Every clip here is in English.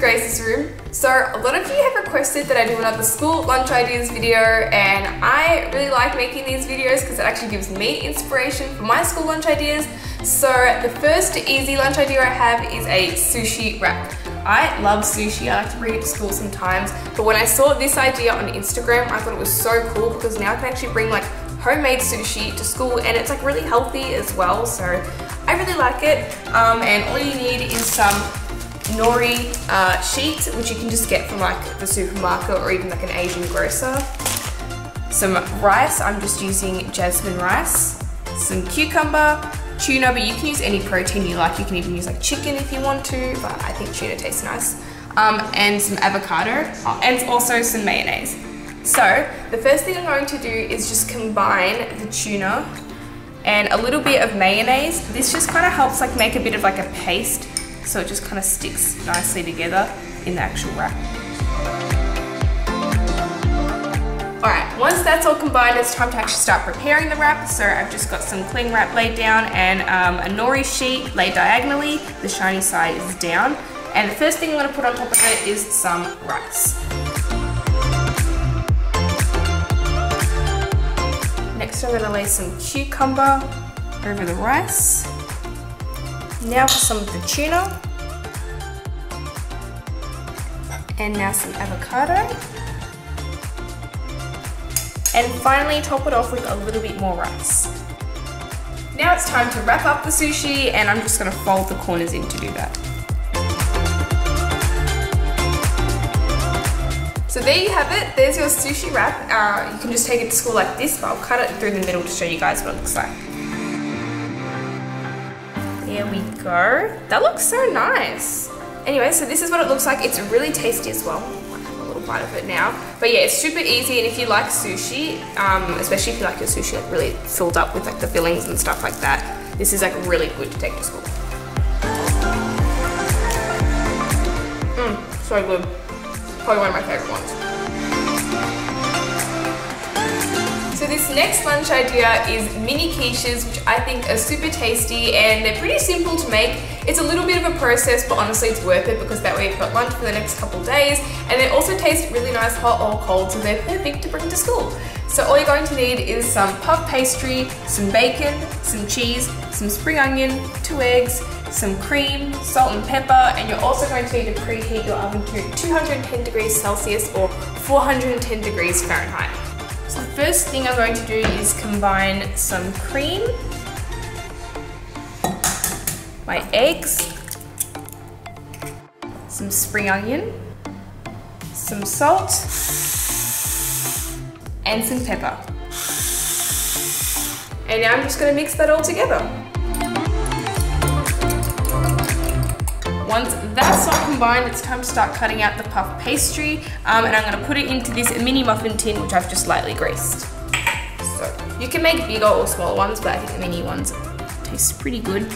Grace's room. So a lot of you have requested that I do another school lunch ideas video, and I really like making these videos because it actually gives me inspiration for my school lunch ideas. So the first easy lunch idea I have is a sushi wrap. I love sushi, I like to bring it to school sometimes, but when I saw this idea on Instagram, I thought it was so cool because now I can actually bring like homemade sushi to school, and it's like really healthy as well, so I really like it. And all you need is some nori sheets, which you can just get from like the supermarket or even like an Asian grocer. Some rice, I'm just using jasmine rice. Some cucumber, tuna, but you can use any protein you like. You can even use like chicken if you want to, but I think tuna tastes nice. And some avocado, and also some mayonnaise. So the first thing I'm going to do is just combine the tuna and a little bit of mayonnaise. This just kind of helps like make a bit of like a paste, so it just kind of sticks nicely together in the actual wrap. Alright, once that's all combined, it's time to actually start preparing the wrap. So I've just got some cling wrap laid down and a nori sheet laid diagonally. The shiny side is down. And the first thing I'm going to put on top of it is some rice. Next I'm going to lay some cucumber over the rice. Now for some of the tuna. And now some avocado. And finally top it off with a little bit more rice. Now it's time to wrap up the sushi, and I'm just going to fold the corners in to do that. So there you have it, there's your sushi wrap. You can just take it to school like this, but I'll cut it through the middle to show you guys what it looks like. There we go. That looks so nice. Anyway, so this is what it looks like. It's really tasty as well. I'll have a little bite of it now. But yeah, it's super easy, and if you like sushi, especially if you like your sushi like really filled up with like the fillings and stuff like that, this is like really good to take to school. So good. Probably one of my favorite ones. So this next lunch idea is mini quiches, which I think are super tasty, and they're pretty simple to make. It's a little bit of a process, but honestly it's worth it because that way you've got lunch for the next couple of days, and they also taste really nice hot or cold, so they're perfect to bring to school. So all you're going to need is some puff pastry, some bacon, some cheese, some spring onion, 2 eggs, some cream, salt and pepper, and you're also going to need to preheat your oven to 210 degrees Celsius or 410 degrees Fahrenheit. So the first thing I'm going to do is combine some cream, my eggs, some spring onion, some salt, and some pepper. And now I'm just going to mix that all together. Once that's all combined, it's time to start cutting out the puff pastry, and I'm going to put it into this mini muffin tin, which I've just lightly greased. So you can make bigger or smaller ones, but I think the mini ones taste pretty good.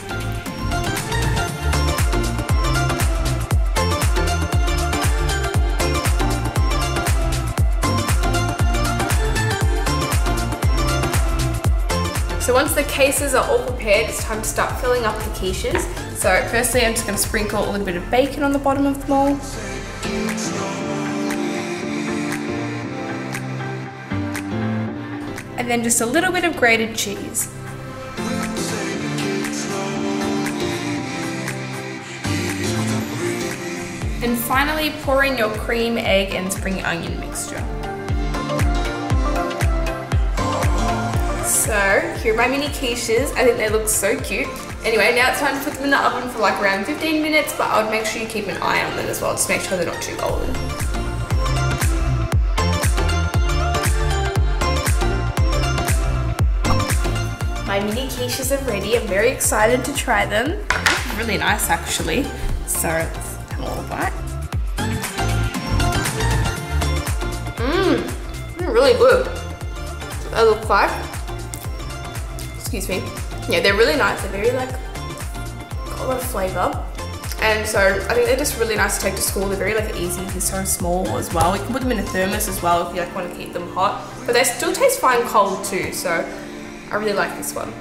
So once the cases are all prepared, it's time to start filling up the quiches. So firstly, I'm just going to sprinkle a little bit of bacon on the bottom of them all. And then just a little bit of grated cheese. And finally, pour in your cream, egg, and spring onion mixture. So here are my mini quiches. I think they look so cute. Anyway, now it's time to put them in the oven for like around 15 minutes, but I would make sure you keep an eye on them as well, just make sure they're not too golden. My mini quiches are ready. I'm very excited to try them. Really nice actually. So let's have a little bite. They're really good. So they look like. Excuse me. Yeah, they're really nice. They're very like, got a lot of flavour. And so I think they're just really nice to take to school. They're very like easy. They're so small as well. You can put them in a thermos as well if you like want to keep them hot. But they still taste fine cold too. So I really like this one.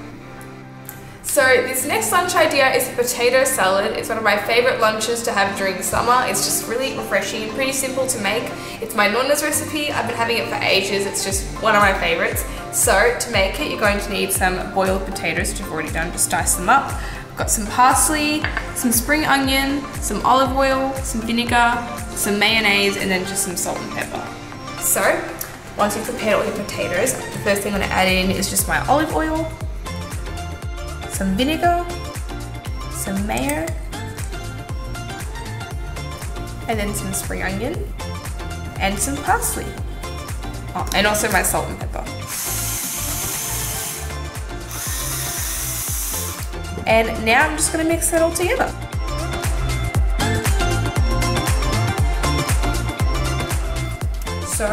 So this next lunch idea is a potato salad. It's one of my favorite lunches to have during summer. It's just really refreshing and pretty simple to make. It's my nonna's recipe. I've been having it for ages. It's just one of my favorites. So to make it, you're going to need some boiled potatoes, which I've already done, just dice them up. I've got some parsley, some spring onion, some olive oil, some vinegar, some mayonnaise, and then just some salt and pepper. So once you've prepared all your potatoes, the first thing I'm gonna add in is just my olive oil, some vinegar, some mayo, and then some spring onion, and some parsley. Oh, and also my salt and pepper. And now I'm just gonna mix that all together. So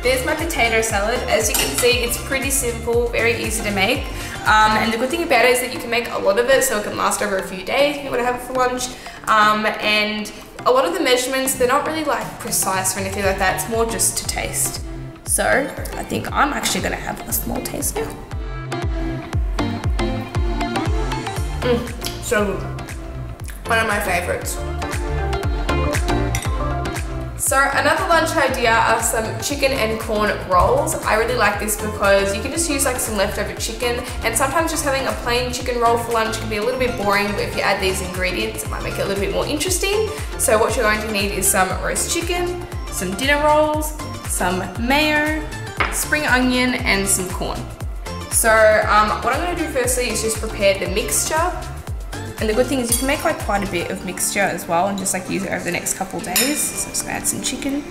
there's my potato salad. As you can see, it's pretty simple, very easy to make. And the good thing about it is that you can make a lot of it so it can last over a few days if you want to have it for lunch. And a lot of the measurements, they're not really like precise or anything like that. It's more just to taste. So I think I'm actually gonna have a small taste now. So good. One of my favorites. So another lunch idea are some chicken and corn rolls. I really like this because you can just use like some leftover chicken, and sometimes just having a plain chicken roll for lunch can be a little bit boring, but if you add these ingredients, it might make it a little bit more interesting. So what you're going to need is some roast chicken, some dinner rolls, some mayo, spring onion, and some corn. So what I'm going to do firstly is just prepare the mixture. And the good thing is you can make like quite a bit of mixture as well and just like use it over the next couple of days. So I'm just gonna add some chicken,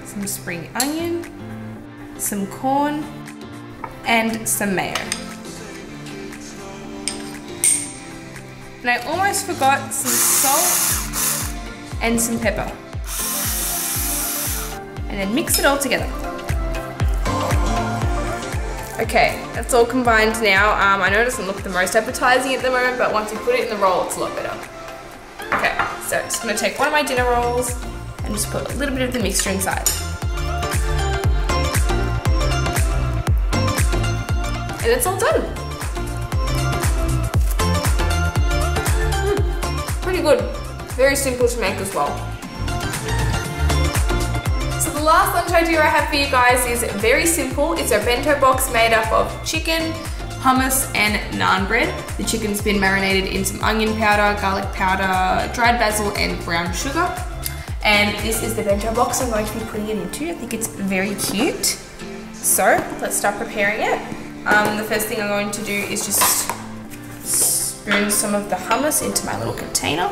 some spring onion, some corn, and some mayo. And I almost forgot some salt and some pepper. And then mix it all together. Okay, that's all combined now. I know it doesn't look the most appetizing at the moment, but once you put it in the roll, it's a lot better. Okay, so I'm just gonna take one of my dinner rolls and just put a little bit of the mixture inside. And it's all done. Pretty good. Very simple to make as well. So the last lunch idea I have for you guys is very simple. It's a bento box made up of chicken, hummus, and naan bread. The chicken's been marinated in some onion powder, garlic powder, dried basil, and brown sugar. And this is the bento box I'm going to be putting it into. I think it's very cute. So let's start preparing it. The first thing I'm going to do is just spoon some of the hummus into my little container.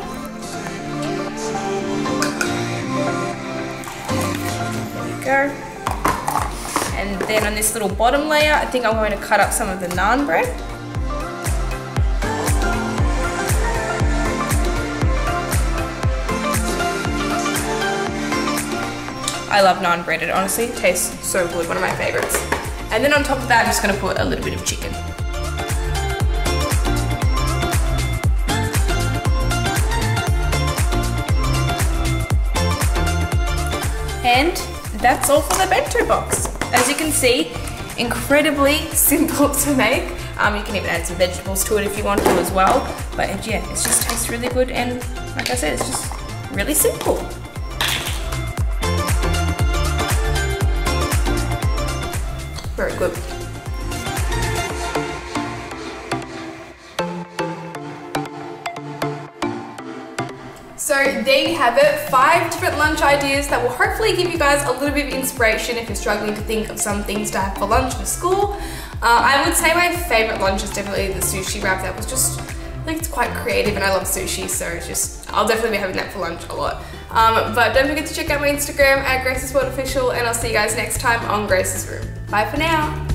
Go. And then on this little bottom layer, I think I'm going to cut up some of the naan bread. I love naan bread. It honestly tastes so good, one of my favorites. And then on top of that, I'm just going to put a little bit of chicken. And that's all for the bento box. As you can see, incredibly simple to make. You can even add some vegetables to it if you want to as well. But yeah, it just tastes really good, and like I said, it's just really simple. Very good. So there you have it, 5 different lunch ideas that will hopefully give you guys a little bit of inspiration if you're struggling to think of some things to have for lunch for school. I would say my favorite lunch is definitely the sushi wrap. That was just, I think it's quite creative, and I love sushi, so it's just, I'll definitely be having that for lunch a lot. But don't forget to check out my Instagram at Grace's World Official, and I'll see you guys next time on Grace's Room. Bye for now.